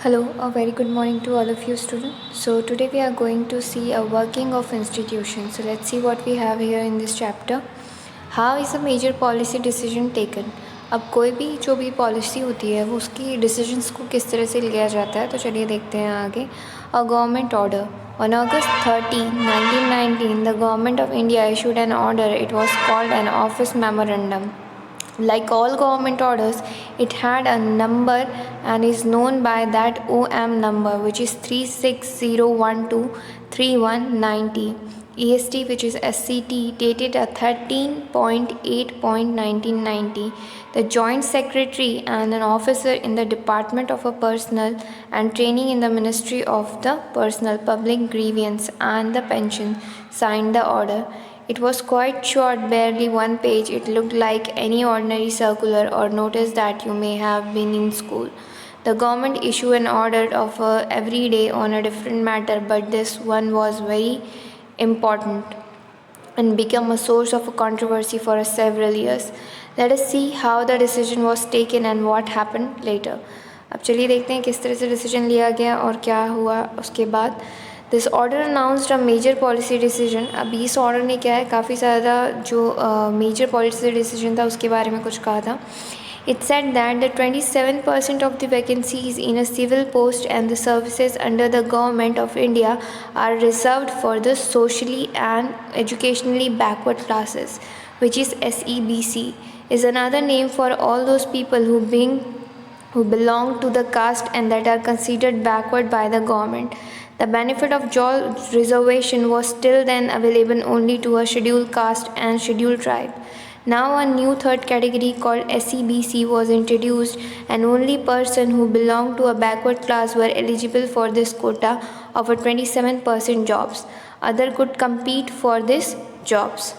Hello, a very good morning to all of you students. So today we are going to see a working of institutions. So let's see what we have here in this chapter. How is a major policy decision taken? अब कोई भी जो भी policy होती है वो उसकी decisions को किस तरह से लिया जाता है, तो चलिए देखते हैं आगे. A government order. On August 13, 1919, the government of India issued an order. It was called an office memorandum. Like all government orders, it had a number and is known by that OM number, which is 360123190. EST, which is SCT, dated a 13.8.1990. The Joint Secretary and an officer in the Department of Personnel and Training in the Ministry of the Personnel, Public Grievance and the Pension signed the order. It was quite short, barely one page. It looked like any ordinary circular or notice that you may have been in school. The government issued an order of every day on a different matter, but this one was very important and became a source of controversy for several years. Let us see how the decision was taken and what happened later. अब चलिए देखते हैं किस तरह से decision लिया गया और क्या हुआ उसके बाद. This order announced a major policy decision. अब इस ऑर्डर ने क्या है, काफ़ी ज़्यादा जो मेजर पॉलिसी डिसीजन था उसके बारे में कुछ कहा था. It said that the 27% of the vacancies in a civil post and the services under the government of India are reserved for the socially and educationally backward classes, which is SEBC, is another name for all those people who belong to the caste and that are considered backward by the government. The benefit of job reservation was till then available only to a scheduled caste and scheduled tribe. Now a new third category called SEBC was introduced, and only person who belonged to a backward class were eligible for this quota of a 27% jobs. Other could compete for this jobs.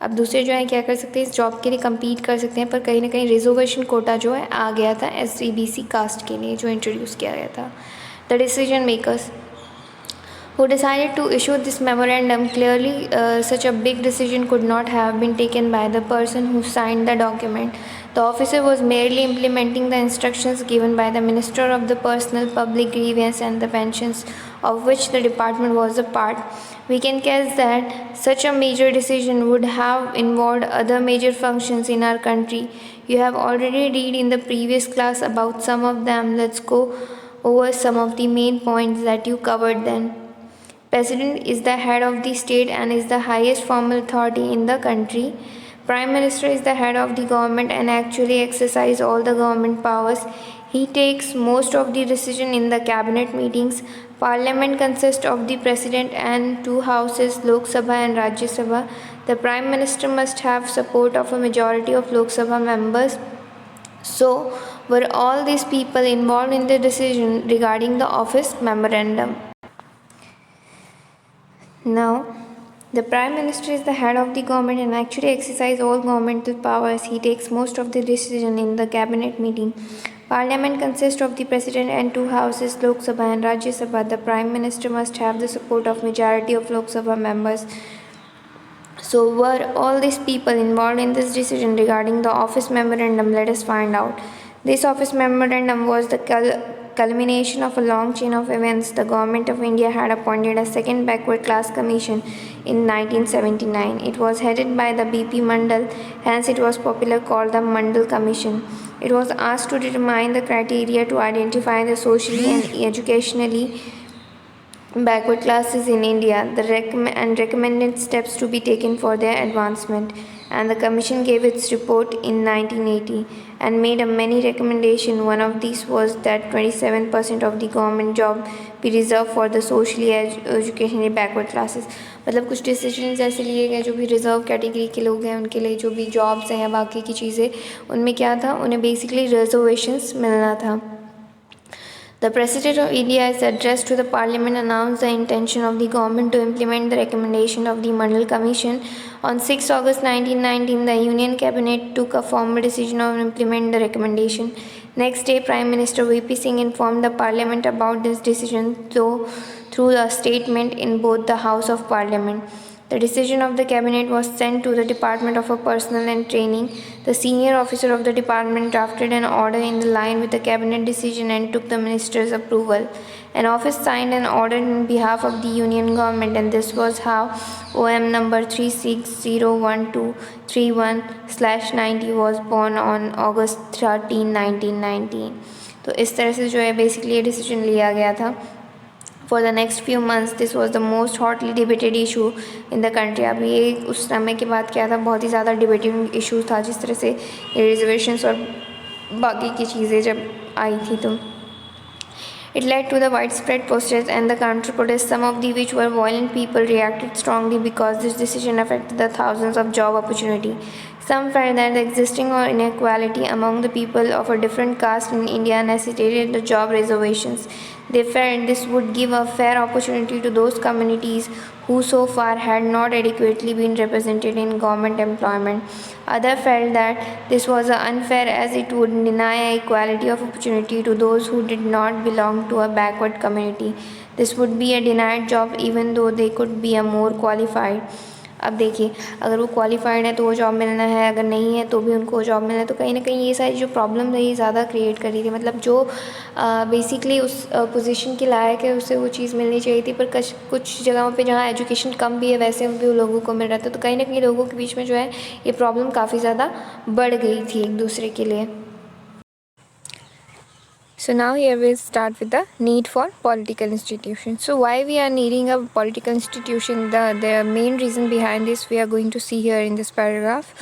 अब दूसरे जो है क्या कर सकते हैं, इस job के लिए compete कर सकते हैं, पर कहीं ना कहीं रिजर्वेशन कोटा जो है आ गया था SEBC कास्ट के लिए जो इंट्रोड्यूस किया गया था. The decision makers who decided to issue this memorandum, clearly such a big decision could not have been taken by the person who signed the document. The officer was merely implementing the instructions given by the Minister of the Personnel, Public Grievance and the Pensions, of which the department was a part. We can guess that such a major decision would have involved other major functions in our country. You have already read in the previous class about some of them. Let's go over some of the main points that you covered then. President is the head of the state and is the highest formal authority in the country. Prime Minister is the head of the government and actually exercises all the government powers. He takes most of the decision in the cabinet meetings. Parliament consists of the President and two houses, Lok Sabha and Rajya Sabha. The Prime Minister must have support of a majority of Lok Sabha members. So were all these people involved in the decision regarding the office memorandum. Now, the Prime Minister is the head of the government and actually exercises all governmental powers. He takes most of the decision in the cabinet meeting. Parliament consists of the President and two houses, Lok Sabha and Rajya Sabha. The Prime Minister must have the support of majority of Lok Sabha members. So were all these people involved in this decision regarding the office memorandum? Let us find out. This office memorandum was the culmination of a long chain of events. The government of India had appointed a second backward class commission in 1979. It was headed by the B.P. Mandal, hence it was popularly called the Mandal Commission. It was asked to determine the criteria to identify the socially and educationally backward classes in India and recommended steps to be taken for their advancement. And the commission gave its report in 1980 and made a many recommendations. One of these was that 27% of the government job be reserved for the socially educationally backward classes. मतलब कुछ decision ऐसे लिए गए जो भी reserve category के लोग हैं उनके लिए जो भी जॉब्स हैं या बाकी की चीज़ें उनमें क्या था, उन्हें बेसिकली रिजर्वेशंस मिलना था. The President of India is addressed to the Parliament announced the intention of the government to implement the recommendation of the Mandal Commission. On 6 August 1919, the Union Cabinet took a formal decision on implement the recommendation. Next day, Prime Minister V.P. Singh informed the Parliament about this decision through a statement in both the House of Parliament. The decision of the cabinet was sent to the Department of Personnel and Training. The senior officer of the department drafted an order in line with the cabinet decision and took the minister's approval. An office signed an order in behalf of the union government, and this was how OM number 3601231/90 was born on August 13, 1919. तो इस तरह से जो है basically ये decision लिया गया था. For the next few months, this was the most hotly debated issue in the country. अब ये उस समय के बाद क्या था, बहुत ही ज़्यादा डिबेटिंग इशू था, जिस तरह से रिजर्वेशंस और बाकी की चीज़ें जब आई थी तो it led to the widespread protests and the counter-protests, some of which were violent. People reacted strongly because this decision affected the thousands of job opportunity. Some felt that the existing inequality among the people of a different caste in India necessitated the job reservations. They felt this would give a fair opportunity to those communities who so far had not adequately been represented in government employment. Others felt that this was unfair as it would deny equality of opportunity to those who did not belong to a backward community. This would be a denied job even though they could be a more qualified. अब देखिए, अगर वो qualified है तो वो job मिलना है, अगर नहीं है तो भी उनको जॉब मिलना है. तो कहीं ना कहीं ये सारी जो प्रॉब्लम है ये ज़्यादा क्रिएट कर रही थी. मतलब जो बेसिकली उस पोजीशन के लायक है उसे वो चीज़ मिलनी चाहिए थी, पर कुछ जगहों पे जहाँ एजुकेशन कम भी है वैसे भी लोगों को मिल रहा था. तो कहीं ना कहीं लोगों के बीच में जो है ये प्रॉब्लम काफ़ी ज़्यादा बढ़ गई थी एक दूसरे के लिए. So now here we'll start with the need for political institutions. So why we are needing a political institution, the main reason behind this we are going to see here in this paragraph.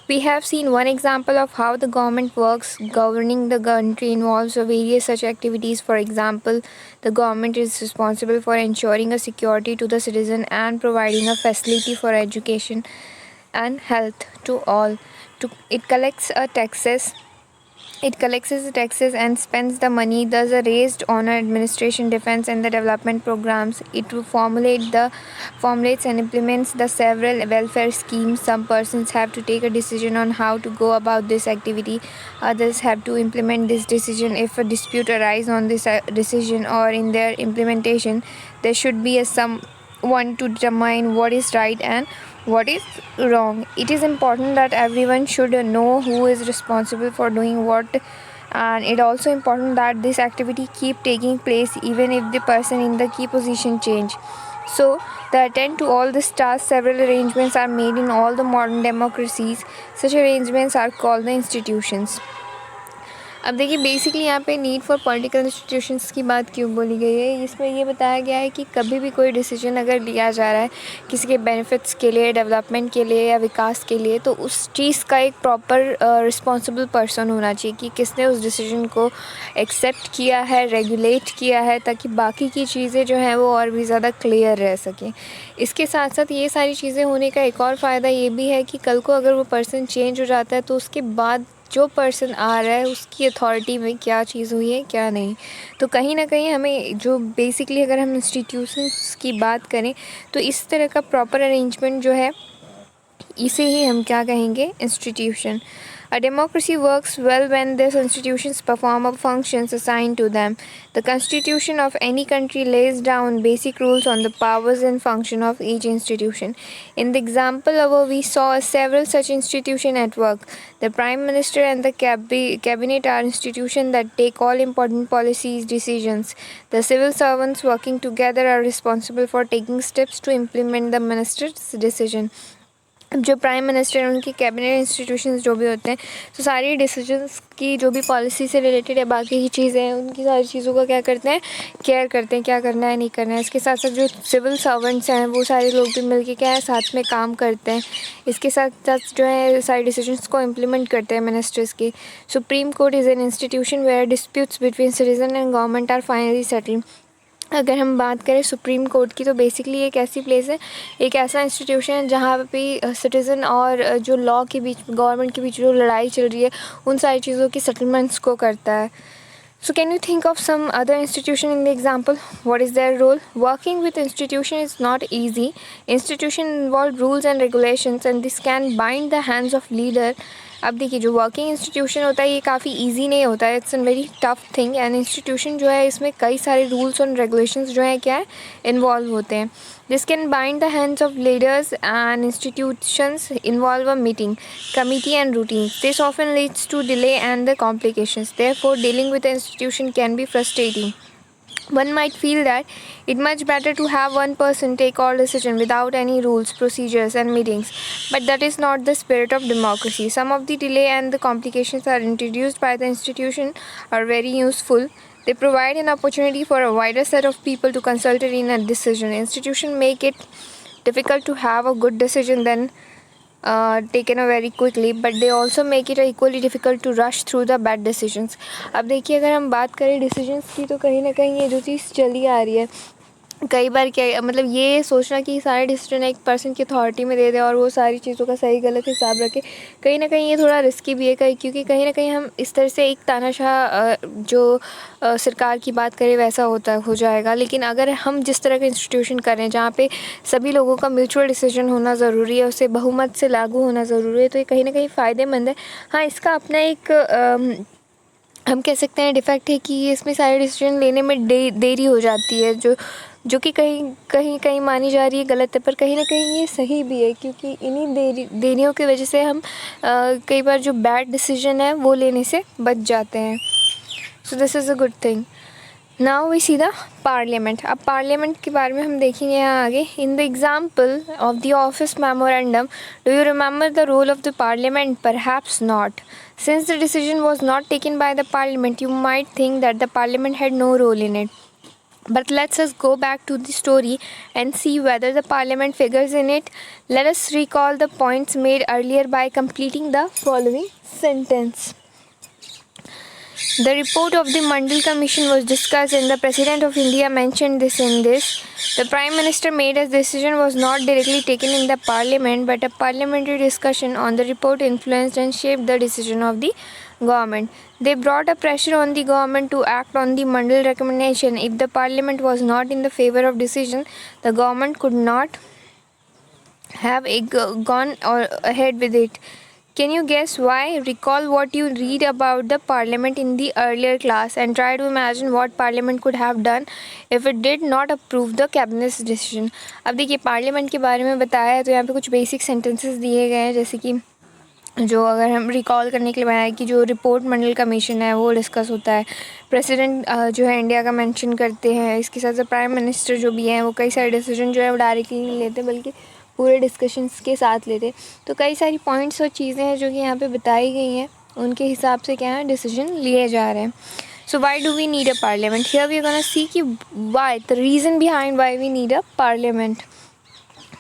We have seen one example of how the government works. Governing the country involves various such activities. For example, the government is responsible for ensuring a security to the citizen and providing a facility for education and health to all. It collects taxes. It collects the taxes and spends the money, thus raised on administration, defense, and the development programs. It formulates and implements the several welfare schemes. Some persons have to take a decision on how to go about this activity. Others have to implement this decision. If a dispute arises on this decision or in their implementation, there should be someone to determine what is right and what is wrong. It is important that everyone should know who is responsible for doing what, and it also important that this activity keep taking place even if the person in the key position change. So the attend to all this task, several arrangements are made in all the modern democracies. Such arrangements are called the institutions. अब देखिए basically यहाँ पे need for political institutions की बात क्यों बोली गई है. इसमें ये बताया गया है कि कभी भी कोई डिसीजन अगर लिया जा रहा है किसी के बेनिफिट्स के लिए, डेवलपमेंट के लिए या विकास के लिए, तो उस चीज़ का एक प्रॉपर रिस्पॉन्सिबल पर्सन होना चाहिए कि किसने उस डिसीजन को एक्सेप्ट किया है, रेगुलेट किया है, ताकि बाकी की चीज़ें जो हैं वो और भी ज़्यादा क्लियर रह सकें. इसके साथ साथ ये सारी चीज़ें होने का एक और फ़ायदा ये भी है कि कल को अगर वो पर्सन चेंज हो जाता है तो उसके बाद जो पर्सन आ रहा है उसकी अथॉरिटी में क्या चीज़ हुई है क्या नहीं. तो कहीं ना कहीं हमें जो बेसिकली अगर हम इंस्टीट्यूशंस की बात करें तो इस तरह का प्रॉपर अरेंजमेंट जो है इसे ही हम क्या कहेंगे, institution. A democracy works well when these institutions perform functions assigned to them. The constitution of any country lays down basic rules on the powers and function of each institution. In the example above, we saw several such institutions at work. The Prime Minister and the Cabinet are institutions that take all important policies decisions. The civil servants working together are responsible for taking steps to implement the minister's decision. जो prime minister उनकी cabinet institutions जो भी होते हैं, तो सारी decisions की जो भी पॉलिसी से रिलेटेड है बाकी की चीज़ें हैं उनकी सारी चीज़ों का क्या करते हैं, केयर करते हैं, क्या करना है नहीं करना है. इसके साथ साथ जो सिविल सर्वेंट्स हैं वो सारे लोग भी मिलके क्या है साथ में काम करते हैं. इसके साथ साथ जो है सारी डिसीजंस को इम्प्लीमेंट करते हैं मिनिस्टर्स की. Supreme court is an institution where disputes between citizen and government are finally settled. अगर हम बात करें सुप्रीम कोर्ट की तो बेसिकली एक ऐसी प्लेस है, एक ऐसा इंस्टीट्यूशन है जहाँ पे सिटीज़न और जो लॉ के बीच, गवर्नमेंट के बीच जो लड़ाई चल रही है उन सारी चीज़ों की सेटलमेंट्स को करता है. So can you think of some other institution in the example? What is their role? Working with institution is not easy. Institution involve rules and regulations and this can bind the hands of leader अब देखिए जो working institution होता है ये काफ़ी easy नहीं होता है, it's a very tough thing. And institution जो है इसमें कई सारे रूल्स और रेगुलेशंस जो है क्या है इन्वॉल्व होते हैं। This can bind the hands of leaders and institutions involve a meeting committee and routine. This often leads to delay and the complications, therefore dealing with the institution can be frustrating. One might feel that it's much better to have one person take all decisions without any rules, procedures, and meetings. But that is not the spirit of democracy. Some of the delay and the complications are introduced by the institution are very useful. They provide an opportunity for a wider set of people to consult in a decision. Institutions make it difficult to have a good decision then taken very quickly, but they also make it equally difficult to rush through the bad decisions. अब देखिए अगर हम बात करें decisions की तो कहीं ना कहीं ये जो चीज़ चली आ रही है कई बार क्या मतलब ये सोचना कि सारे डिसीजन एक पर्सन की अथॉरिटी में दे दे और वो सारी चीज़ों का सही गलत हिसाब रखे, कहीं ना कहीं ये थोड़ा रिस्की भी है क्योंकि कहीं ना कहीं हम इस तरह से एक तानाशाह जो सरकार की बात करें वैसा हो जाएगा। लेकिन अगर हम जिस तरह का इंस्टीट्यूशन करें जहाँ पे सभी लोगों का म्यूचुअल डिसीजन होना ज़रूरी है, उसे बहुमत से लागू होना ज़रूरी है, तो ये कहीं ना कहीं फ़ायदेमंद है। हाँ, इसका अपना एक हम कह सकते हैं डिफ़ेक्ट है कि इसमें सारे डिसीजन लेने में देरी हो जाती है, जो कि कहीं मानी जा रही है गलत है, पर कहीं ना कहीं ये सही भी है क्योंकि इन्हीं देरियों की वजह से हम कई बार जो बैड डिसीजन है वो लेने से बच जाते हैं। So this is a good thing. Now we see the parliament. अब पार्लियामेंट के बारे में हम देखेंगे यहाँ आगे। In the example of the office memorandum, do you remember the role of the parliament? Perhaps not. Since the decision was not taken by the parliament, you might think that the parliament had no role in it. But let's us go back to the story and see whether the parliament figures in it. Let us recall the points made earlier by completing the following sentence. The report of the Mandal Commission was discussed and the President of India mentioned this in this. The Prime Minister made a decision was not directly taken in the Parliament, but a parliamentary discussion on the report influenced and shaped the decision of the government. They brought a pressure on the government to act on the Mandal recommendation. If the Parliament was not in the favor of decision, the government could not have gone ahead with it. Can you guess why? Recall what you read about the parliament in the earlier class and try to imagine what parliament could have done if it did not approve the cabinet's decision. अब देखिए parliament के बारे में बताया है तो यहाँ पे कुछ बेसिक सेंटेंसेस दिए गए हैं, जैसे कि जो अगर हम रिकॉल करने के लिए बनाया कि जो रिपोर्ट मंडल कमीशन है वो डिस्कस होता है, प्रेसिडेंट जो है इंडिया का मेंशन करते हैं, इसके साथ साथ प्राइम मिनिस्टर जो भी हैं वो कई सारे डिसीजन जो है वो डायरेक्टली नहीं लेते बल्कि पूरे डिस्कशंस के साथ लेते। तो कई सारी पॉइंट्स और चीज़ें हैं जो कि यहाँ पे बताई गई हैं, उनके हिसाब से क्या है डिसीजन लिए जा रहे हैं। So why do we need a parliament? Here we are gonna see कि why the reason behind why we need a parliament.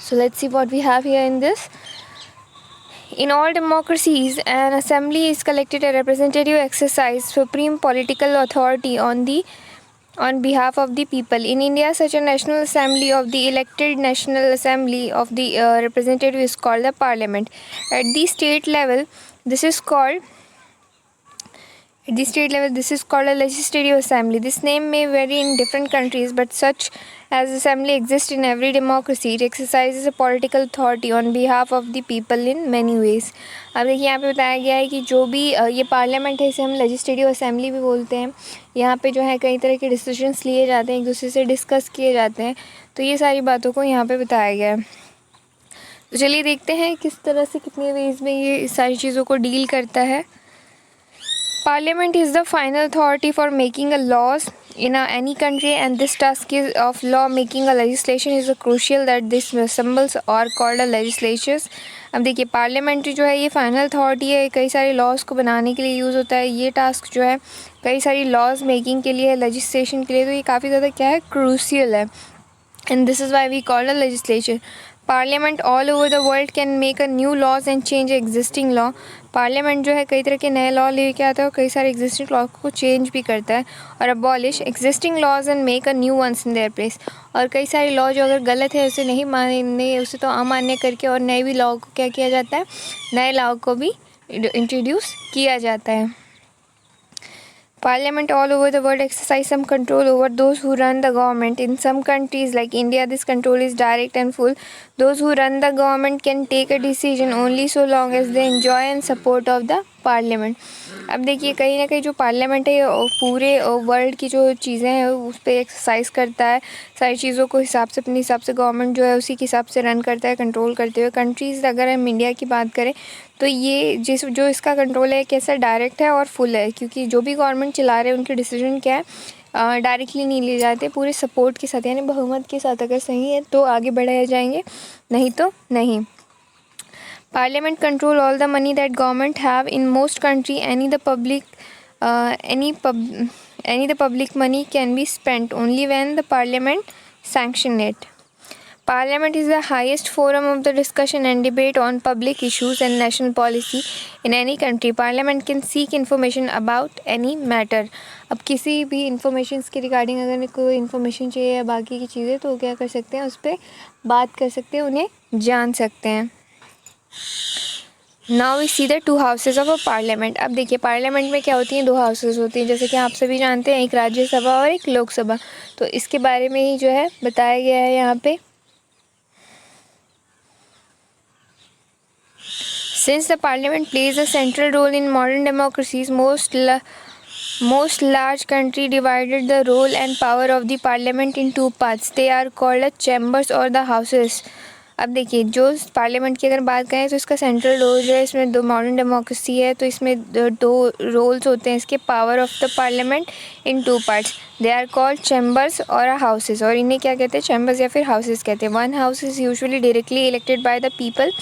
So let's see what we have here in this. In all democracies, an assembly is collected a representative exercise supreme political authority on behalf of the people. In India, such a national assembly of the elected national assembly of the representative is called the parliament. At the state level, this is called a legislative assembly. This name may vary in different countries, but such as assembly exists in every democracy. It exercises a political authority on behalf of the people in many ways. अब देखिए यहाँ पे बताया गया है कि जो भी ये पार्लियामेंट है इसे हम लेजिस्लेटिव असेंबली भी बोलते हैं। यहाँ पे जो है कई तरह के डिसीजंस लिए जाते हैं, एक दूसरे से डिस्कस किए जाते हैं, तो ये सारी बातों को यहाँ पे बताया गया है। तो चलिए देखते हैं किस तरह से कितने वेज में ये सारी चीज़ों को डील करता है। Parliament is the final authority for making a laws in any country, and this task is of law making a legislation is crucial that these assemblies are called a legislatures. अब देखिए parliament जो है ये final authority है, कई सारे laws को बनाने के लिए यूज़ होता है। ये टास्क जो है कई सारी लॉज मेकिंग के लिए, लेजिस्लेशन के लिए, तो ये काफ़ी ज़्यादा क्या है क्रूशियल है, and this is why we called a legislature. Parliament all over the world can make a new laws and change existing law. Parliament जो है कई तरह के नए लॉ लेके आता है और कई सारे एग्जिस्टिंग लॉ को चेंज भी करता है, और abolish existing laws and make a new ones in their place. और कई सारे लॉ जो अगर गलत है उसे नहीं मानने, उसे तो अमान्य करके और नए भी लॉ को क्या किया जाता है, नए लॉ को भी इंट्रोड्यूस किया जाता है. Parliament all over the world exercise some control over those who run the government. In some countries like India, this control is direct and full. Those who run the government can take a decision only so long as they enjoy and support of the parliament. अब देखिए कहीं ना कहीं जो parliament है पूरे world की जो चीज़ें हैं उस पर एक्सरसाइज करता है, सारी चीज़ों को हिसाब से अपने हिसाब से गवर्नमेंट जो है उसी के हिसाब से रन करता है, कंट्रोल करते हुए. कंट्रीज़ अगर हम इंडिया की बात करें तो ये जो इसका कंट्रोल है कैसा डायरेक्ट है और फुल है, क्योंकि जो भी गवर्नमेंट चला रहे हैं उनके डिसीजन क्या है डायरेक्टली नहीं लिए जाते, पूरे सपोर्ट के साथ यानी बहुमत के साथ. अगर सही है तो आगे बढ़ाए जाएंगे, नहीं तो नहीं. Parliament control all the money that government have in most country. Any the public money can be spent only when the parliament sanction it. Parliament is the highest forum of the discussion and debate on public issues and national policy in any country. Parliament can seek information about any matter. अब किसी भी information के regarding अगर कोई information चाहिए या बाकी की चीज़ें तो क्या कर सकते हैं, उस पर बात कर सकते हैं, उन्हें जान सकते हैं. Now we see the two houses of a parliament. अब देखिए पार्लियामेंट में क्या होती हैं, दो हाउसेज होती हैं जैसे कि आप सभी जानते हैं, एक राज्यसभा और एक लोकसभा. तो इसके बारे में ही जो है बताया गया है यहाँ पे. Since the parliament plays a central role in modern democracies, most large country divided the role and power of the parliament in two parts. They are called the chambers or the houses. अब देखिए जो parliament की अगर बात करें तो इसका central role जो है, इसमें दो मॉडर्न डेमोक्रेसी है तो इसमें दो रोल्स होते हैं इसके. Power of the parliament in two parts. They are called chambers और हाउसेस. और इन्हें क्या कहते हैं, चैम्बर्स या फिर हाउसेस कहते हैं. One house is usually directly elected by the people.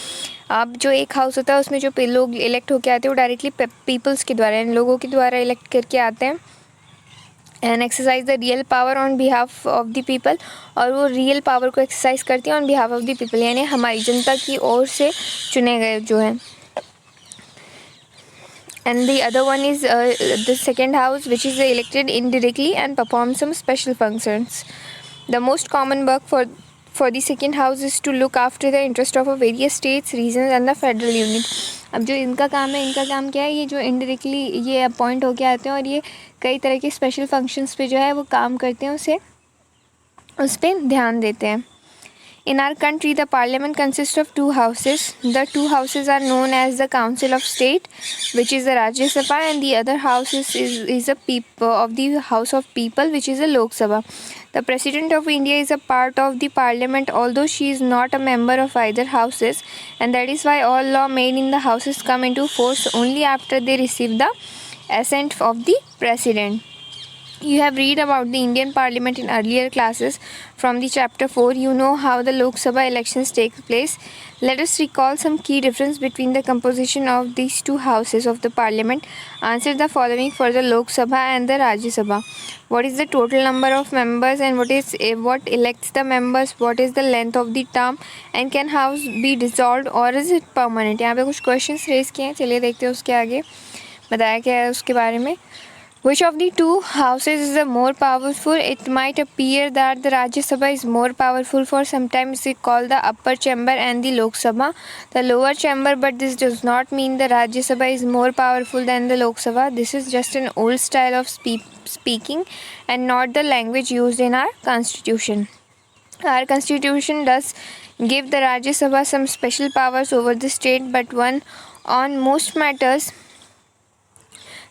अब जो एक हाउस होता है उसमें जो लोग इलेक्ट होकर आते हैं वो डायरेक्टली पीपल्स के द्वारा, इन लोगों के द्वारा इलेक्ट करके आते हैं. And exercise the real power on behalf of the people. और वो रियल पावर को एक्सरसाइज करती हैं on behalf of the people, यानी हमारी जनता की ओर से चुने गए जो हैं. And the other one is the second house, which is elected indirectly and performs some special functions. The most common work for the second house is to look after the interest of various states, regions and the federal unit. अब जो इनका काम है, इनका काम क्या है, ये जो इनडायरेक्टली ये अपॉइंट होके आते हैं और ये कई तरह के स्पेशल फंक्शंस पे जो है वो काम करते हैं, उस पर ध्यान देते हैं. In our country, the parliament consists of two houses. The two houses are known as the Council of State, which is the Rajya Sabha, and the other house is of the House of People, which is the Lok Sabha. The President of India is a part of the parliament, although she is not a member of either houses, and that is why all law made in the houses come into force only after they receive the assent of the President. You have read about the Indian Parliament in earlier classes from the chapter 4. You know how the Lok Sabha elections take place. Let us recall some key difference between the composition of these two houses of the Parliament. Answer the following for the Lok Sabha and the Rajya Sabha. What is the total number of members and what elects the members? What is the length of the term and can house be dissolved or is it permanent? यहाँ पे कुछ questions raise किए हैं, चलिए देखते हैं उसके आगे बताया क्या है उसके बारे में. Which of the two houses is the more powerful? It might appear that the Rajya Sabha is more powerful, for sometimes we call the upper chamber and the Lok Sabha the lower chamber, but this does not mean the Rajya Sabha is more powerful than the Lok Sabha. This is just an old style of speaking and not the language used in our constitution. Our constitution does give the Rajya Sabha some special powers over the state, but on most matters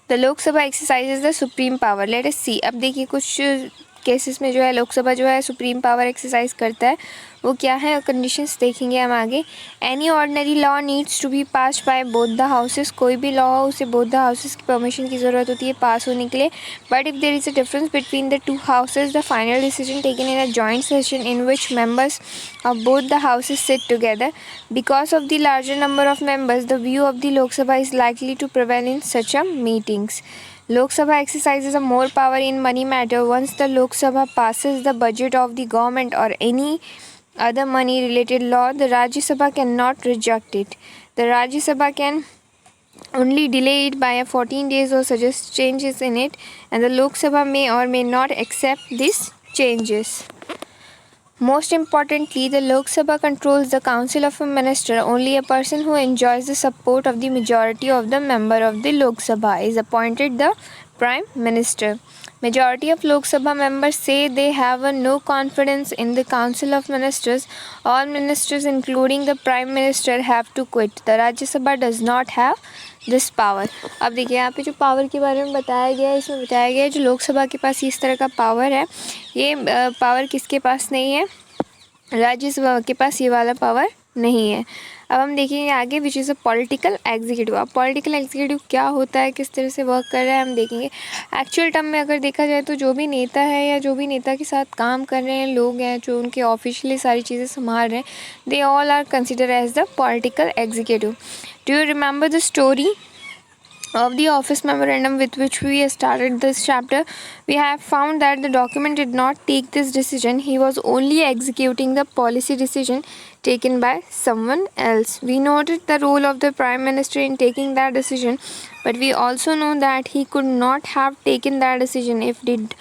the Lok Sabha exercises the supreme power. Let us see. अब देखिए कुछ cases में जो है लोकसभा जो है supreme power exercise करता है, वो क्या है कंडीशंस देखेंगे हम आगे. Any ordinary law needs to be pass by both the houses. कोई भी लॉ हो उसे बोथ द हाउसेस की परमिशन की ज़रूरत होती है पास होने के लिए. But if there is a difference between the two houses, the final decision taken in a joint session in which members of both the houses sit together. Because of the larger number of members, the view of the Lok Sabha is likely to prevail in such a meetings. Lok Sabha exercises a more power in money matter. Once the Lok Sabha passes the budget of the government or any other money related law, the Rajya Sabha cannot reject it. The Rajya Sabha can only delay it by 14 days or suggest changes in it, and the Lok Sabha may or may not accept these changes. Most importantly, the Lok Sabha controls the council of a minister. Only a person who enjoys the support of the majority of the member of the Lok Sabha is appointed the Prime Minister. Majority of Lok Sabha members say they have no confidence in the Council of Ministers. All ministers, including the Prime Minister, have to quit. The Rajya Sabha does not have this power. अब देखिए यहाँ पे जो power के बारे में बताया गया है, इसमें बताया गया है जो लोकसभा के पास इस तरह का पावर है, ये पावर किसके पास नहीं है, राज्यसभा के पास ये वाला पावर नहीं है. अब हम देखेंगे आगे which is a political executive. अब पॉलिटिकल एग्जीक्यूटिव क्या होता है, किस तरह से वर्क कर रहा है, हम देखेंगे. एक्चुअल टर्म में अगर देखा जाए तो जो भी नेता है या जो भी नेता के साथ काम कर रहे हैं लोग हैं, जो उनके ऑफिशियली सारी चीज़ें संभाल रहे हैं, they all are consider as the political executive. Do you remember the story of the office memorandum with which we started this chapter? We have found that the document did not take this decision. He was only executing the policy decision taken by someone else. We noted the role of the Prime Minister in taking that decision, but we also know that he could not have taken that decision if did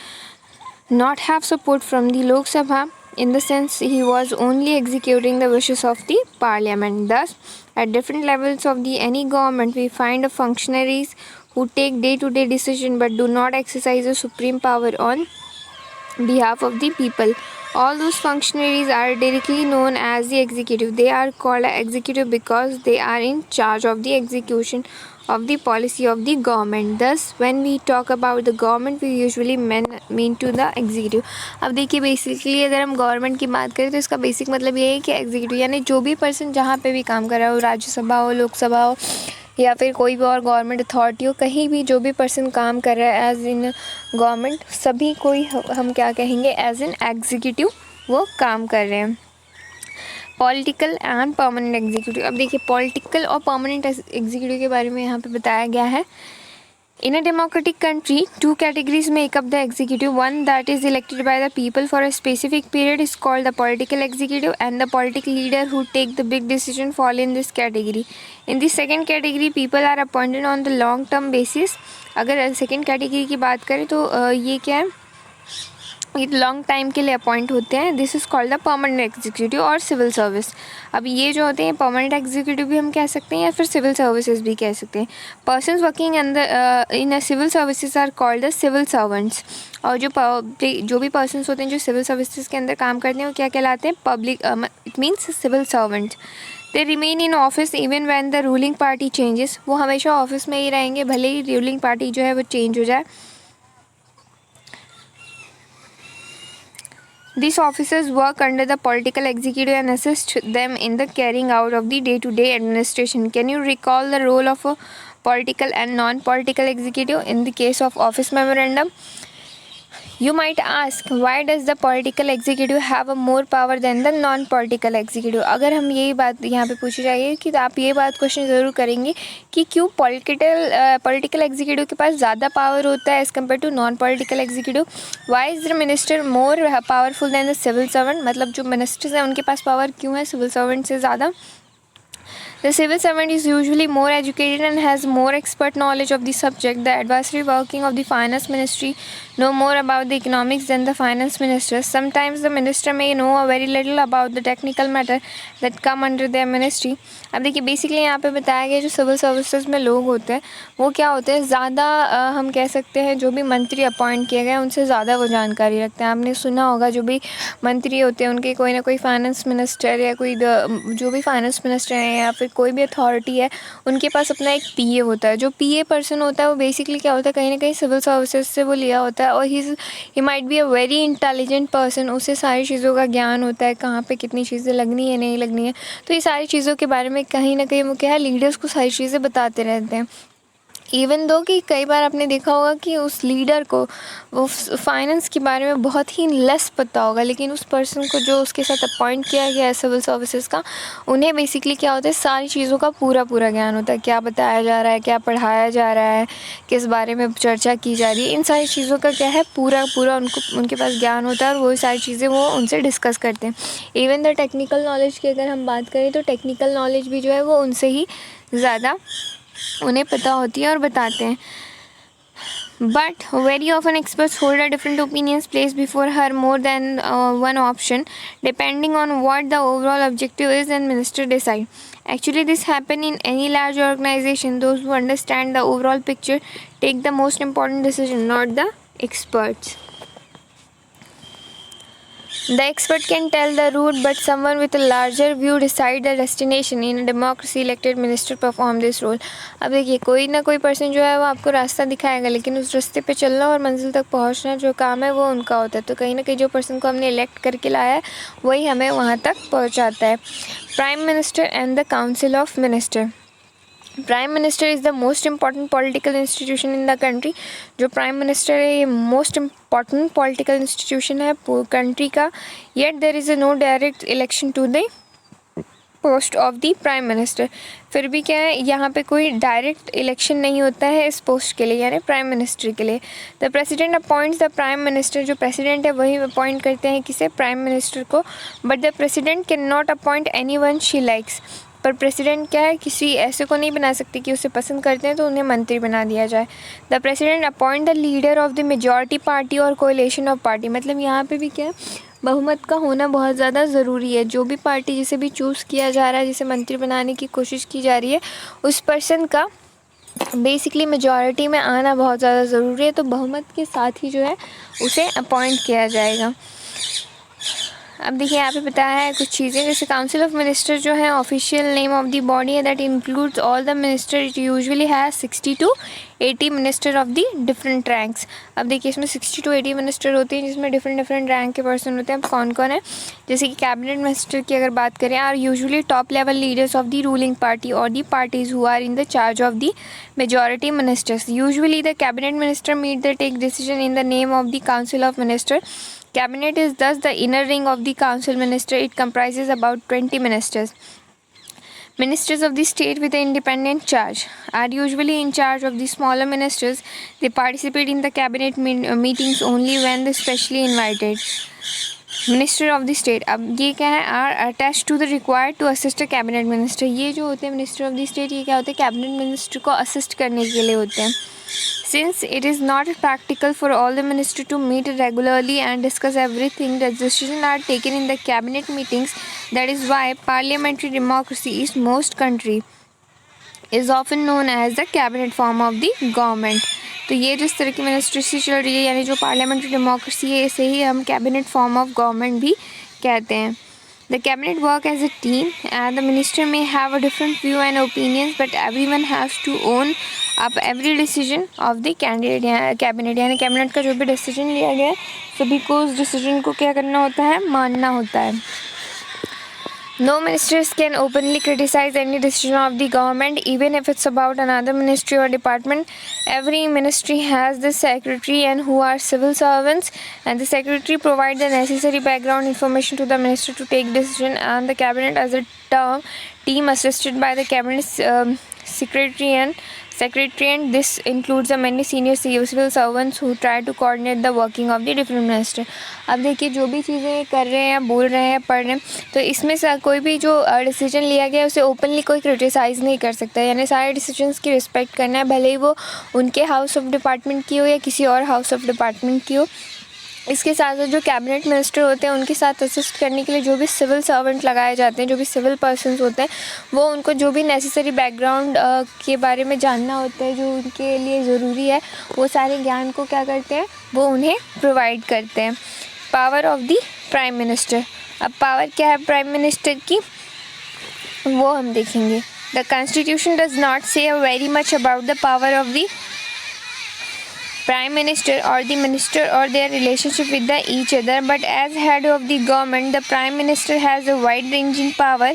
not have support from the Lok Sabha. In the sense, he was only executing the wishes of the parliament. Thus, at different levels of the any government, we find functionaries who take day-to-day decision but do not exercise a supreme power on behalf of the people. All those functionaries are directly known as the executive. They are called executive because they are in charge of the execution of the policy of the government. Thus, when we talk about the government, we usually mean to the executive. अब देखिए basically अगर हम government की बात करें तो इसका basic मतलब ये है कि एग्जीक्यूटिव यानी जो भी पर्सन जहाँ पे भी काम कर रहा हो, राज्यसभा हो, लोकसभा हो या फिर कोई भी और गवर्नमेंट अथॉरिटी हो, कहीं भी जो भी पर्सन काम कर रहा है एज इन गवर्नमेंट, सभी कोई हम क्या कहेंगे एज इन एग्जीक्यूटिव वो काम कर रहे हैं. Political and permanent executive. अब देखिए पॉलिटिकल और परमानेंट एग्जीक्यूटिव के बारे में यहाँ पे बताया गया है. In a democratic country, two categories make up the executive. One that is elected by the people for a specific period is called the political executive, and the political leader who take the big decision fall in this category. In the second category, people are appointed on the long term basis. अगर second category की बात करें तो ये क्या है, ये long time के लिए अपॉइंट होते हैं. This is called the permanent executive और सिविल सर्विस. अब ये जो होते हैं परमानेंट एग्जीक्यूटिव भी हम कह सकते हैं या फिर सिविल सर्विसेज भी कह सकते हैं. Persons working in civil services are called the civil servants. और जो भी पर्सनस होते हैं जो सिविल सर्विसेज के अंदर काम करते हैं वो क्या कहलाते हैं, public, it means civil servants. They remain in office even when the ruling party changes. वो हमेशा ऑफिस में ही रहेंगे भले ही रूलिंग पार्टी जो है वो चेंज हो जाए. These officers work under the political executive and assist them in the carrying out of the day-to-day administration. Can you recall the role of a political and non-political executive in the case of office memorandum? You might ask, why does the political executive have a more power than the non-political executive? अगर हम यही बात यहाँ पे पूछी जाएगी कि तो आप ये बात क्वेश्चन ज़रूर करेंगे कि क्यों पॉलिटिकल एग्जीक्यूटिव के पास ज़्यादा पावर होता है as compare to non political executive. Why is the minister more powerful than the civil servant. मतलब जो मिनिस्टर्स हैं उनके पास पावर क्यों है सिविल सर्वेंट से ज़्यादा. The civil servant is usually more educated and has more expert knowledge of the subject. The advisory working of the finance ministry know more about the economics than the finance minister. Sometimes the minister may know a very little about the technical matter that come under their ministry. अब देखिए basically यहाँ पे बताया गया जो civil services में लोग होते हैं वो क्या होते हैं, ज़्यादा हम कह सकते हैं जो भी मंत्री अपॉइंट किए गए उनसे ज़्यादा वो जानकारी रखते हैं. आपने सुना होगा जो भी मंत्री होते हैं उनके कोई ना कोई फाइनेंस मिनिस्टर या कोई जो भी फाइनेंस मिनिस्टर हैं या फिर कोई भी अथॉरिटी है उनके पास अपना एक पीए होता है. जो पीए पर्सन होता है वो बेसिकली क्या होता है, कहीं ना कहीं सिविल सर्विसेज से वो लिया होता है और he might be a very intelligent person. उसे सारी चीज़ों का ज्ञान होता है, कहाँ पे कितनी चीज़ें लगनी है नहीं लगनी है. तो ये सारी चीज़ों के बारे में कहीं ना कहीं वो क्या है लीडर्स को सारी चीज़ें बताते रहते हैं. इवन दो कि कई बार आपने देखा होगा कि उस लीडर को वो फाइनेंस के बारे में बहुत ही लेस पता होगा, लेकिन उस पर्सन को जो उसके साथ अपॉइंट किया गया है सिविल सर्विसेज का उन्हें बेसिकली क्या होता है सारी चीज़ों का पूरा ज्ञान होता है. क्या बताया जा रहा है, क्या पढ़ाया जा रहा है, किस बारे में चर्चा की जा रही है, इन सारी चीज़ों का क्या है पूरा उनके पास ज्ञान होता है और वो सारी चीज़ें वो उनसे डिस्कस करते हैं. इवन द टेक्निकल नॉलेज की अगर हम बात करें तो टेक्निकल नॉलेज भी जो है वो उनसे ही ज़्यादा उन्हें पता होती है और बताते हैं. But very often experts hold a different opinions placed before her more than one option, depending on what the overall objective is and minister decide. Actually, this happen in any large organization. Those who understand the overall picture take the most important decision, not the experts. The expert can tell the route, but someone with a larger view decide the destination. In a democracy, elected minister perform this role. अब देखिए, कोई ना कोई person जो है वो आपको रास्ता दिखाएगा, लेकिन उस रास्ते पे चलना और मंजिल तक पहुंचना जो काम है वो उनका होता है. तो कहीं ना कहीं जो पर्सन को हमने इलेक्ट करके लाया है वही हमें वहाँ तक पहुँचाता है. Prime minister and the council of minister. Prime minister is the most important political institution in the country. जो प्राइम मिनिस्टर है ये मोस्ट इम्पॉर्टेंट पॉलिटिकल इंस्टीट्यूशन है कंट्री का. Yet there is a no direct election to the post of the prime minister. फिर भी क्या है, यहाँ पे कोई डायरेक्ट इलेक्शन नहीं होता है इस पोस्ट के लिए, यानी प्राइम मिनिस्टर के लिए. The president appoints the prime minister. जो प्रेसिडेंट है वही अपॉइंट करते हैं किसे, प्राइम मिनिस्टर को. But the president can not appoint any one she likes. पर प्रेसिडेंट क्या है, किसी ऐसे को नहीं बना सकती कि उसे पसंद करते हैं तो उन्हें मंत्री बना दिया जाए. The president appoint the leader of the majority party और कोएलिशन ऑफ पार्टी. मतलब यहाँ पे भी क्या है, बहुमत का होना बहुत ज़्यादा ज़रूरी है. जो भी पार्टी जिसे भी चूज़ किया जा रहा है, जिसे मंत्री बनाने की कोशिश की जा रही है, उस पर्सन का बेसिकली मेजॉरिटी में आना बहुत ज़्यादा ज़रूरी है. तो बहुमत के साथ ही जो है उसे अपॉइंट किया जाएगा. अब देखिए यहाँ पे बताया है कुछ चीज़ें, जैसे काउंसिल ऑफ मिनिस्टर जो है official name of the body है that includes all the minister. It usually has 60 to 80 minister of the different ranks. अब देखिए इसमें 60 to 80 मिनिस्टर होते हैं जिसमें डिफरेंट रैंक के पर्सन होते हैं. अब कौन कौन है, जैसे कि कैबिनेट मिनिस्टर की अगर बात करें, are usually top level leaders of the ruling party और the parties who are in the charge of the majority ministers. Usually the cabinet minister meet the take decision in the name of the council of minister. Cabinet is thus the inner ring of the council minister. It comprises about 20 ministers. Ministers of the state with an independent charge are usually in charge of the smaller ministers. They participate in the cabinet meetings only when they specially invited. Minister of the state, अब ये क्या है, are attach to the required to assist a cabinet minister. ये जो होते हैं minister of the state, ये क्या होते हैं, कैबिनेट मिनिस्टर को असिस्ट करने के लिए होते हैं. Since it is not practical for all the minister to meet regularly and discuss everything, the decision are taken in the cabinet meetings. That is why parliamentary democracy is most country is often known as the cabinet form of the government. तो ये जिस तरह की मिनिस्ट्रेसी चल रही है, यानी जो पार्लियामेंट्री डेमोक्रेसी है, इसे ही हम कैबिनेट फॉर्म ऑफ गवर्नमेंट भी कहते हैं. The cabinet work as a team and the minister may have a different view and opinions, but everyone has to own up every decision of the cabinet. यानी cabinet का जो भी decision लिया गया है, सभी को उस डिसीजन को क्या करना होता है, मानना होता है. No ministers can openly criticize any decision of the government, even if it's about another ministry or department. Every ministry has the secretary and who are civil servants, and the secretary provides the necessary background information to the minister to take decision, and the cabinet as a team assisted by the cabinet secretary and this includes the many senior civil servants who try to coordinate the working of the different minister. अब देखिए जो भी चीज़ें कर रहे हैं, बोल रहे हैं, पढ़ रहे हैं, तो इसमें से कोई भी जो डिसीजन लिया गया है उसे ओपनली कोई क्रिटिसाइज़ नहीं कर सकता. यानी सारे डिसीजंस की रिस्पेक्ट करना है, भले ही वो उनके हाउस ऑफ डिपार्टमेंट की हो या किसी और हाउस ऑफ डिपार्टमेंट की हो. इसके साथ साथ जो कैबिनेट मिनिस्टर होते हैं उनके साथ असिस्ट करने के लिए जो भी सिविल सर्वेंट लगाए जाते हैं, जो भी सिविल पर्सन्स होते हैं, वो उनको जो भी नेसेसरी बैकग्राउंड के बारे में जानना होता है, जो उनके लिए ज़रूरी है, वो सारे ज्ञान को क्या करते हैं, वो उन्हें प्रोवाइड करते हैं. Power of the prime minister. अब पावर क्या है प्राइम मिनिस्टर की, वो हम देखेंगे. द कॉन्स्टिट्यूशन डज नॉट से very much about the power of the prime minister or the minister or their relationship with each other, but as head of the government the prime minister has a wide ranging power.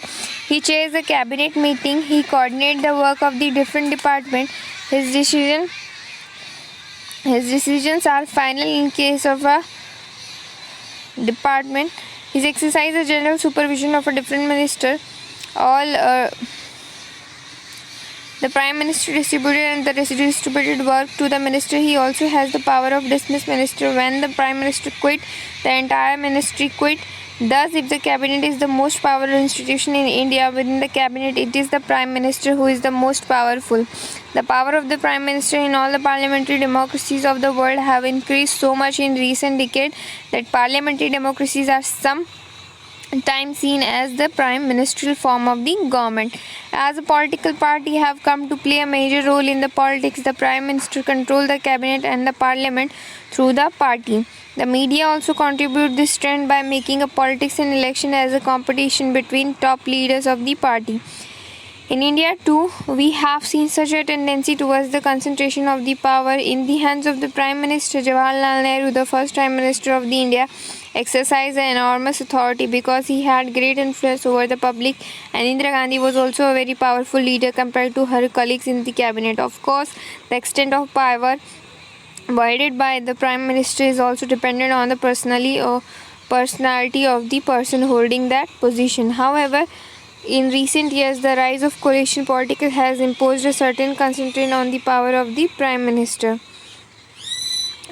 He chairs the cabinet meeting, he coordinates the work of the different department. His decisions are final in case of a department. He exercises general supervision of a different minister. All the prime minister distributed and the distributed work to the minister. He also has the power of dismiss minister when the prime minister quit. The entire ministry quit. Thus, if the cabinet is the most powerful institution in India, within the cabinet it is the prime minister who is the most powerful. The power of the prime minister in all the parliamentary democracies of the world have increased so much in recent decades that parliamentary democracies are sometimes seen as the prime ministerial form of the government. As a political party have come to play a major role in the politics, the prime minister control the cabinet and the parliament through the party. The media also contribute this trend by making a politics and election as a competition between top leaders of the party. In India too, we have seen such a tendency towards the concentration of the power in the hands of the Prime Minister. Jawaharlal Nehru, the first Prime Minister of the India, exercised an enormous authority because he had great influence over the public, and Indira Gandhi was also a very powerful leader compared to her colleagues in the cabinet. Of course, the extent of power wielded by the Prime Minister is also dependent on the personality of the person holding that position. However, in recent years, the rise of coalition politics has imposed a certain constraint on the power of the Prime Minister.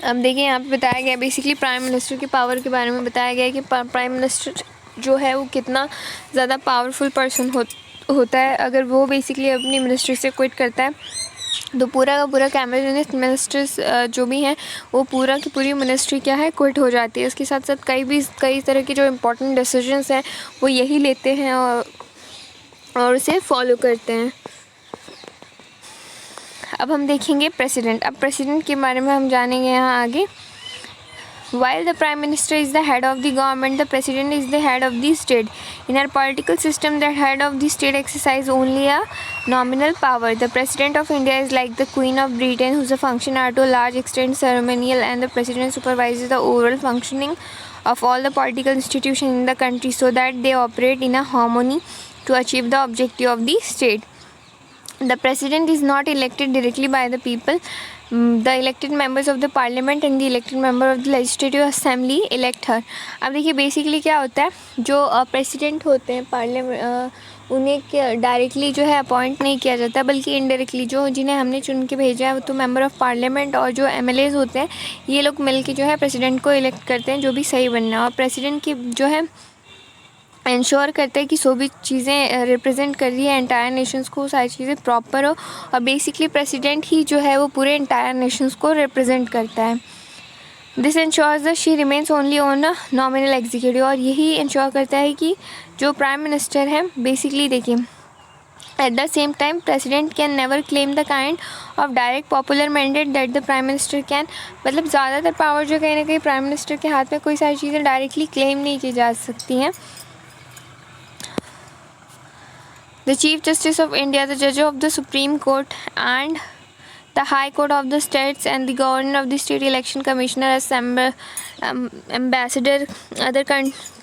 अब देखिए यहाँ पे बताया गया basically prime minister की power के बारे में बताया गया है कि प्राइम मिनिस्टर जो है वो कितना ज़्यादा पावरफुल पर्सन होता है. अगर वो बेसिकली अपनी मिनिस्ट्री से क्विट करता है तो पूरा का पूरा कैबिनेट मिनिस्टर्स जो भी हैं वो पूरा की पूरी मिनिस्ट्री क्या है क्विट हो जाती है. इसके साथ साथ कई तरह के जो इम्पोर्टेंट डिसीजंस हैं वो यही लेते हैं और उसे फॉलो करते हैं. अब हम देखेंगे प्रेसिडेंट. अब प्रेसिडेंट के बारे में हम जानेंगे यहाँ आगे. While the Prime Minister is the head of the government, the President is the head of the state. In our political system, the head of the state exercises only a nominal power. The President of India is like the Queen of Britain, whose functions are to a large extent ceremonial, and the President supervises the overall functioning of all the political institutions in the country so that they operate in a harmony to achieve the objective of the state. The President is not elected directly by the people. The elected members of the parliament and the elected member of the legislative assembly elect her. अब देखिए basically क्या होता है, जो president होते हैं parliament उन्हें directly जो है अपॉइंट नहीं किया जाता बल्कि इनडायरेक्टली जो जिन्हें हमने चुन के भेजा है वो तो मेंबर ऑफ पार्लियामेंट और जो एमएलएज होते हैं ये लोग मिलके जो है प्रेसिडेंट को इलेक्ट करते हैं जो भी सही बनना है. और प्रेसिडेंट की जो है इंश्योर करते हैं कि सो भी चीज़ें रिप्रेजेंट कर रही है एंटायर नेशंस को, सारी चीज़ें प्रॉपर हो. और बेसिकली प्रेसिडेंट ही जो है वो पूरे एंटायर नेशंस को रिप्रेजेंट करता है. This ensures that she remains only on a nominal executive. और यही इंश्योर करता है कि जो प्राइम मिनिस्टर है बेसिकली देखिए at the same time president can never claim the kind of direct popular mandate that the prime minister can. मतलब ज़्यादातर पावर जो कहीं ना कहीं प्राइम मिनिस्टर के हाथ में कोई सारी चीज़ें डायरेक्टली क्लेम नहीं की जा सकती हैं. The Chief Justice of India, the Judge of the Supreme Court and the High Court of the States, and the Governor of the State Election Commissioner, Ambassador, other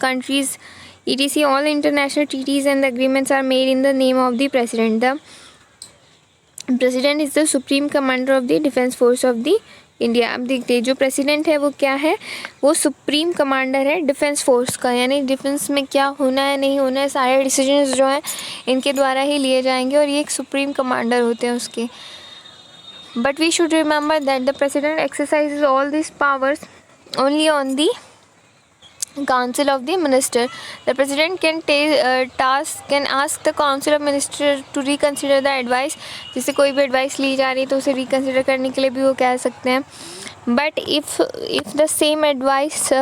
countries, etc. All international treaties and agreements are made in the name of the President. The President is the Supreme Commander of the Defence Force of the India. अब देखते हैं जो president है वो क्या है, वो supreme commander है डिफेंस फोर्स का. यानी डिफेंस में क्या होना है नहीं होना है सारे डिसीजंस जो हैं इनके द्वारा ही लिए जाएंगे और ये एक सुप्रीम कमांडर होते हैं उसके. But we should remember that the president exercises all this powers only on the Council of the Minister. The President can ask the Council of Minister to reconsider the advice. जैसे कोई भी advice ली जा रही है तो उसे reconsider करने के लिए भी वो कह सकते हैं. But if the same advice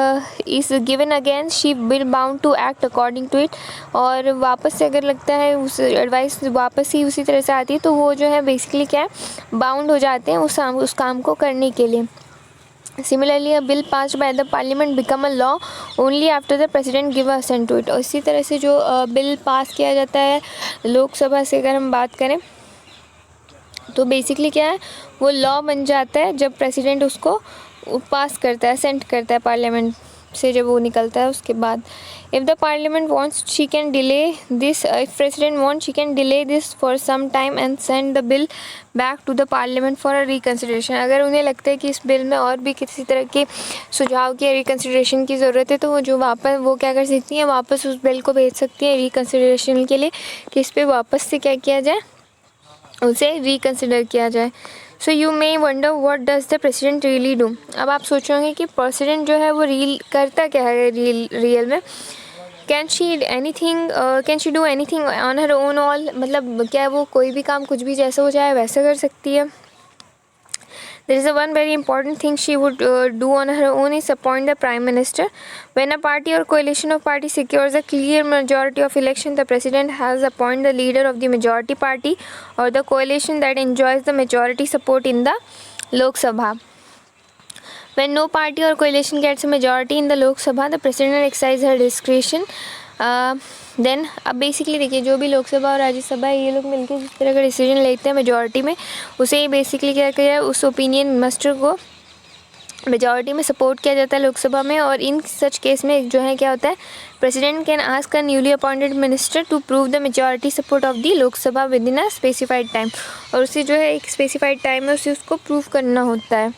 is given again, she will bound to act according to it. और वापस से अगर लगता है उस एडवाइस वापस ही उसी तरह से आती है तो वो जो है बेसिकली क्या है बाउंड हो जाते हैं उस काम को करने के लिए. Similarly, a bill passed by the parliament become a law only after the president give assent to it. और इसी तरह से जो बिल पास किया जाता है लोकसभा से अगर हम बात करें तो बेसिकली क्या है वो लॉ बन जाता है जब प्रेसिडेंट उसको पास करता है, असेंट करता है पार्लियामेंट से जब वो निकलता है उसके बाद. If the parliament wants she can delay this. If president want she can delay this for some time and send the bill back to the parliament for a reconsideration. अगर उन्हें लगता है कि इस बिल में और भी किसी तरह के सुझाव की रिकन्सिडरेशन की ज़रूरत है तो वो क्या कर सकती हैं वापस उस बिल को भेज सकती हैं रिकन्सिडरेशन के लिए कि इस पर वापस से क्या किया जाए उसे रिकन्सिडर किया जाए. So you may wonder what does the president really do. अब आप सोचोगे कि प्रेसिडेंट जो है वो करता क्या है रियल में. Can she do anything on her own all, मतलब क्या वो कोई भी काम कुछ भी जैसा हो जाए वैसा कर सकती है. There is a one very important thing she would do on her own is appoint the Prime Minister. When a party or coalition of parties secures a clear majority of election, the President has appointed the leader of the majority party or the coalition that enjoys the majority support in the Lok Sabha. When no party or coalition gets a majority in the Lok Sabha, the President exercises her discretion. Then अब basically देखिए, जो भी लोकसभा और राज्यसभा ये लोग मिलकर जिस तरह का डिसीजन लेते हैं मेजॉरिटी में, उसे ही बेसिकली क्या किया है, उस ओपिनियन मिनिस्टर को मेजॉरिटी में सपोर्ट किया जाता है लोकसभा में. और इन सच केस में जो है क्या होता है, president can ask a newly appointed minister to prove the majority support of the Lok Sabha within a specified time. और उसे जो है एक स्पेसिफाइड टाइम में उसे उसको प्रूव करना होता है.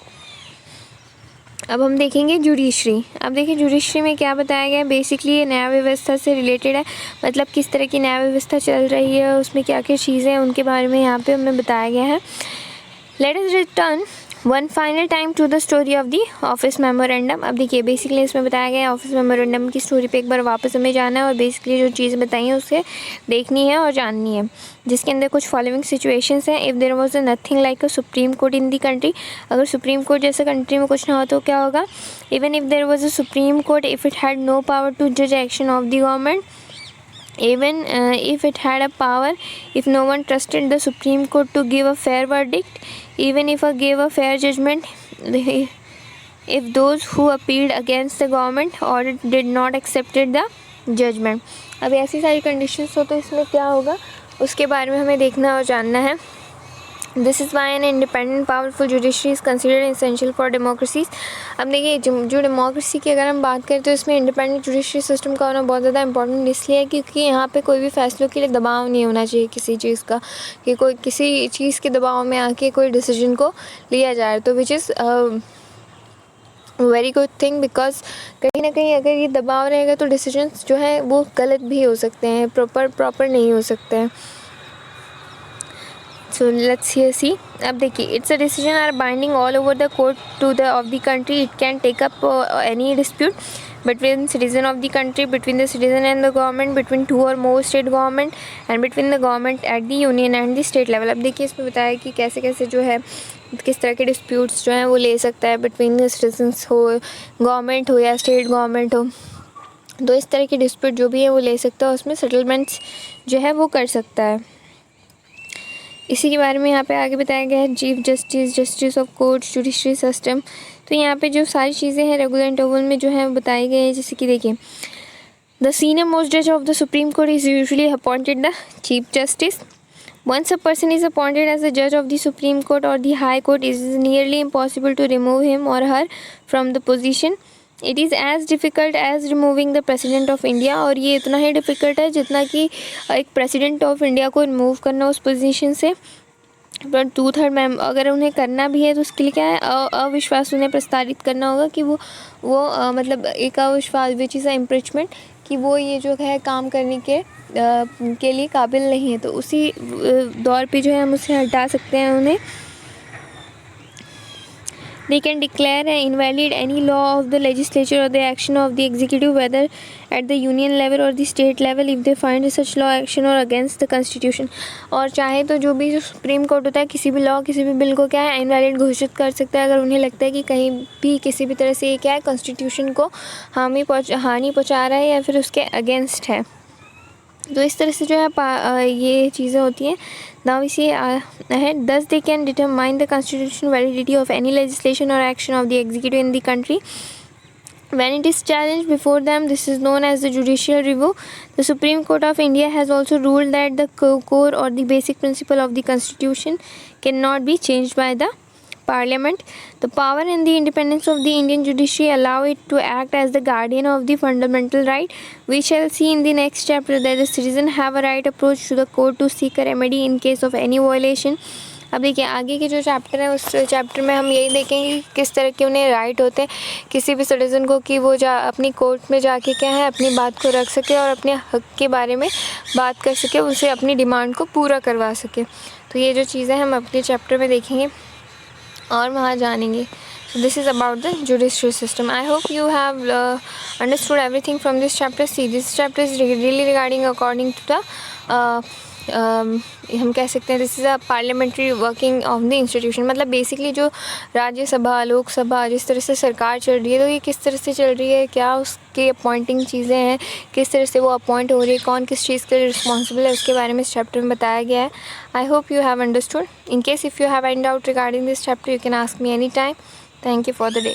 अब हम देखेंगे जुडिशरी. अब देखिए जुडिशरी में क्या बताया गया है. बेसिकली ये न्याय व्यवस्था से रिलेटेड है, मतलब किस तरह की न्याय व्यवस्था चल रही है, उसमें क्या क्या चीज़ें हैं उनके बारे में यहाँ पे हमें बताया गया है. Let us return one final time to the story of the office memorandum. अब देखिए बेसिकली इसमें बताया गया है ऑफिस मेमोरेंडम की स्टोरी पे एक बार वापस हमें जाना है और बेसिकली जो चीज़ बताई है उसे देखनी है और जाननी है, जिसके अंदर कुछ फॉलोइंग सिचुएशंस हैं. If there was nothing like a supreme court in the country, अगर सुप्रीम कोर्ट जैसा कंट्री में कुछ ना हो तो क्या होगा. Even if there was a supreme court, if it had no power to जज action of the government, even if it had a power, if no one trusted the Supreme Court to give a fair verdict, even if it gave a fair judgment, if those who appealed against the government order did not accepted the judgment. अब ऐसी सारी conditions हो तो इसमें क्या होगा उसके बारे में हमें देखना और जानना है. This is Y an independent powerful judiciary is considered essential for democracies. अब देखिए जो डेमोक्रेसी की अगर हम बात करें तो इसमें इंडिपेंडेंट जुडिशरी सिस्टम का होना बहुत ज़्यादा इंपॉर्टेंट इसलिए है क्योंकि यहाँ पे कोई भी फैसलों के लिए दबाव नहीं होना चाहिए किसी चीज़ का, कि कोई किसी चीज़ के दबाव में आके कोई डिसीजन को लिया जाए. तो which is very good thing, because कहीं ना कहीं अगर ये दबाव रहेगा तो डिसीजंस जो है वो गलत भी हो सकते हैं, प्रॉपर नहीं हो सकते हैं. So let's here see. अब देखिए it's a decision are binding all over the court to the of the country. It can take up any dispute between citizen of the country, between the citizen and the government, between two or more state government and between the government at the union and the state level. अब देखिए इसमें बताया कि कैसे कैसे जो है किस तरह के डिस्प्यूट्स जो हैं वो ले सकता है बिटवीन द सिटीजन्स, हो गवर्नमेंट हो या स्टेट गवर्नमेंट हो. तो इस तरह के डिस्प्यूट जो भी है वो ले सकता है, उसमें सेटलमेंट्स जो है वो कर सकता है. इसी के बारे में यहाँ पे आगे बताया गया है. Chief justice, justice of court, judiciary system. तो यहाँ पे जो सारी चीज़ें हैं रेगुलर इंटरवल में जो है बताई गई है. जैसे कि देखिए द सीनियर मोस्ट जज of the supreme court is usually appointed the chief justice. Once a person is appointed as a judge of the Supreme Court or the High Court, it is nearly impossible to remove him or her from the position. It is as difficult as removing the President of India. और ये इतना ही difficult है जितना कि एक president of India को remove करना उस पोजीशन से. पर 2/3 मैम अगर उन्हें करना भी है तो उसके लिए क्या है, अविश्वास उन्हें प्रस्तावित करना होगा कि वो मतलब एक अविश्वास विच इज़ अ इम्पीचमेंट, कि वो ये जो है काम करने के लिए काबिल नहीं है. तो उसी दौर पे जो है हम उसे हटा सकते हैं उन्हें. They can declare invalid any law of the legislature or the action of the executive, whether at the union level or the state level, if they find such law action or against the constitution. और चाहे तो जो supreme court होता है किसी भी law किसी भी बिल को क्या है इनवैलिड घोषित कर सकता है अगर उन्हें लगता है कि कहीं भी किसी भी तरह से ये क्या है कॉन्स्टिट्यूशन को हानि पहुँचा रहा है या फिर उसके अगेंस्ट है. तो इस तरह से जो है ये चीज़ें होती हैं. नाउ इसी है thus they can determine the constitution validity of any legislation और action of the executive in the country when it is challenged before them. This is known as the judicial review. The Supreme Court of India has also ruled that the core or the basic principle of the constitution cannot be changed by the Parliament. The power and the independence of the Indian judiciary allow it to act as the guardian of the fundamental right. We shall see in the next chapter that the citizen have a right approach to the court to seek a remedy in case of any violation. अब देखिए आगे के जो chapter है उस chapter में हम यही देखेंगे कि किस तरह के उन्हें राइट होते हैं किसी भी सिटीज़न को कि वो अपनी कोर्ट में जाके क्या है अपनी बात को रख सके और अपने हक के बारे में बात कर सके, उसे अपनी डिमांड को पूरा करवा सके. तो ये जो चीज़ें हम अपने चैप्टर में देखेंगे और वहाँ जानेंगे. So this is about the judicial system. I hope you have understood everything from this chapter. See, this chapter is really regarding according to the हम कह सकते हैं this is a parliamentary working of the institution. मतलब basically जो राज्यसभा, लोकसभा, जिस तरह से सरकार चल रही है, तो ये किस तरह से चल रही है, क्या उसके अपॉइंटिंग चीज़ें हैं, किस तरह से वो अपॉइंट हो रही है, कौन किस चीज़ के लिए रिस्पॉन्सिबल है, उसके बारे में इस चैप्टर में बताया गया है. I hope you have understood. In case if you have any doubt regarding this chapter, you can ask me any time. Thank you for the day.